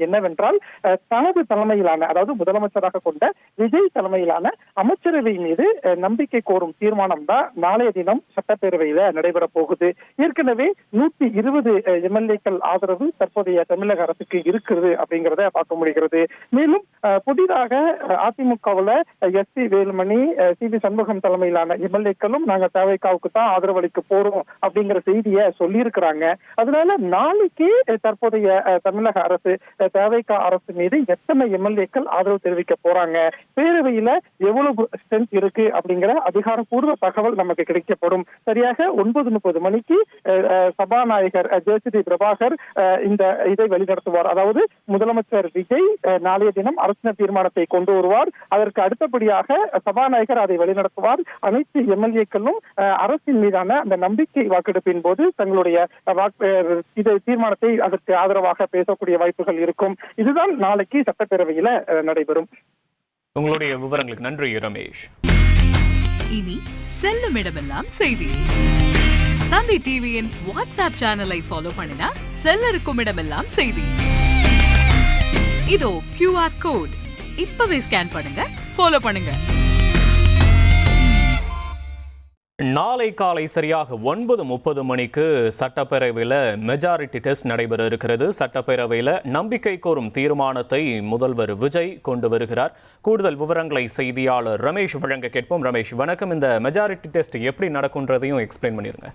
என்னவென்றால் தனது தலைமையிலான, அதாவது முதலமைச்சராக கொண்ட விஜய் தலைமையிலான அமைச்சரவை மீது நம்பிக்கை கோரும் தீர்மானம் தான் நாளைய தினம் சட்டப்பேரவையில நடைபெற போகுது. ஏற்கனவே 120 எம்எல்ஏக்கள் ஆதரவு தற்போதைய தமிழக அரசுக்கு இருக்கிறது அப்படிங்கிறத பார்க்க முடிகிறது. மேலும் புதிதாக அதிமுகவுல எஸ்.பி. வேலுமணி, சி.வி. சண்முகம் தலைமையிலான எம்எல்ஏக்களும் நாங்க தவேகாவுக்கு தான் ஆதரவளிக்க போறோம் அப்படிங்கிற செய்தியை சொல்லியிருக்கிறாங்க. அதனால நாளைக்கு தற்போதைய தமிழக அரசு தவேகா அரசு மீது எத்தனை எம்எல்ஏக்கள் ஆதரவு தெரிவிக்க போறாங்க, பேரவையில எவ்வளவு ஸ்ட்ரென்த் இருக்கு அப்படிங்கிற அதிகாரப்பூர்வ தகவல் நமக்கு கிடைக்கப்படும். சரியாக 9:30 மணிக்கு சபாநாயகர் ஜே.சி.டி. பிரபாகர் இந்த இதை வெளிநடத்துவார். அதாவது முதலமைச்சர் விஜய் நாளைய தினம் அரசியல் தீர்மானத்தை கொண்டு வருவார். அதற்கு அடுத்தபடியாக சபாநாயகர் அதை வெளிநடத்துவார். அனைத்து எம்எல்ஏக்களும் அரசின் மீதான அந்த நம்பிக்கை வாக்கெடுப்பின் போது தங்களுடைய தீர்மானத்தை அதற்கு ஆதரவாக பேசக்கூடிய வாய்ப்புகள் இருக்கும். இதுதான் நாளைக்கு சட்டப்பேரவையில நடைபெறும். உங்களுடைய விவரங்களுக்கு நன்றி ரமேஷ். இனி செல்லும் இடமெல்லாம் செய்தி. தந்தை டிவியின் வாட்ஸ்அப் சேனலை ஃபாலோ பண்ணினா செல்ல இருக்கும் இடமெல்லாம் செய்தி. இதோ QR கோட், இப்பவே ஸ்கேன் பண்ணுங்க, ஃபாலோ பண்ணுங்க. நாளை காலை சரியாக 9:30 மணிக்கு சட்டப்பேரவையில் மெஜாரிட்டி டெஸ்ட் நடைபெற இருக்கிறது. சட்டப்பேரவையில் நம்பிக்கை கோரும் தீர்மானத்தை முதல்வர் விஜய் கொண்டு வருகிறார். கூடுதல் விவரங்களை செய்தியாளர் ரமேஷ் வழங்க கேட்போம். ரமேஷ் வணக்கம். இந்த மெஜாரிட்டி டெஸ்ட் எப்படி நடக்கும்ன்றதையும் எக்ஸ்பிளைன் பண்ணிருங்க.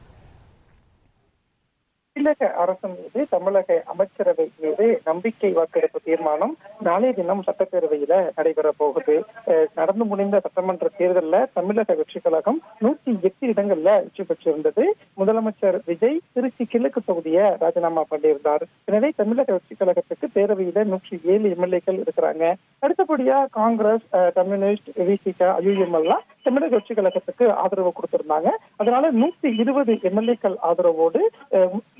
தமிழக அரசு மீது தமிழக அமைச்சரவை மீது நம்பிக்கை வாக்கெடுப்பு தீர்மானம் நாளைய தினம் சட்டப்பேரவையில நடைபெற போகுது. நடந்து முடிந்த சட்டமன்ற தேர்தலில் தமிழக வெற்றிக் கழகம் 108 இடங்கள்ல வெற்றி பெற்றிருந்தது. முதலமைச்சர் விஜய் திருச்சி கிழக்கு தொகுதியை ராஜினாமா பண்ணியிருந்தார். எனவே தமிழக வெற்றிக் கழகத்துக்கு பேரவையில 107 எம்எல்ஏக்கள் இருக்கிறாங்க. அடுத்தபடியா காங்கிரஸ், கம்யூனிஸ்ட், விசிக, ஐயுஎம் எல்லாம் தமிழக வெற்றிக் கழகத்துக்கு ஆதரவு கொடுத்திருந்தாங்க. அதனால 120 எம்எல்ஏக்கள் ஆதரவோடு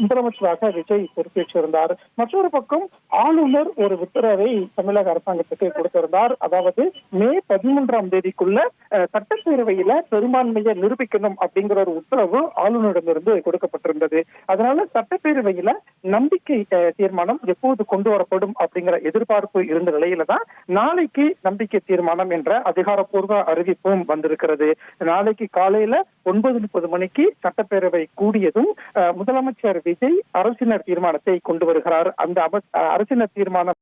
முதலமைச்சராக விஜய் பொறுப்பேற்றிருந்தார். மற்றொரு பக்கம் ஆளுநர் ஒரு உத்தரவை தமிழக அரசாங்கத்துக்கு கொடுத்திருந்தார். அதாவது மே 13ஆம் தேதிக்குள்ள சட்டப்பேரவையில பெரும்பான்மையை நிரூபிக்கணும் அப்படிங்கிற ஒரு உத்தரவு ஆளுநரிடமிருந்து கொடுக்கப்பட்டிருந்தது. அதனால சட்டப்பேரவையில நம்பிக்கை தீர்மானம் எப்போது கொண்டு வரப்படும் அப்படிங்கிற எதிர்பார்ப்பு இருந்த நிலையில தான் நாளைக்கு நம்பிக்கை தீர்மானம் என்ற அதிகாரப்பூர்வ அறிவிப்பும் வந்திருக்கிறது. நாளைக்கு காலையில 9:30 மணிக்கு சட்டப்பேரவை கூடியதும் முதலமைச்சர் விஜய் அரசினர் தீர்மானத்தை கொண்டு வருகிறார். அந்த அரசினர் தீர்மானம்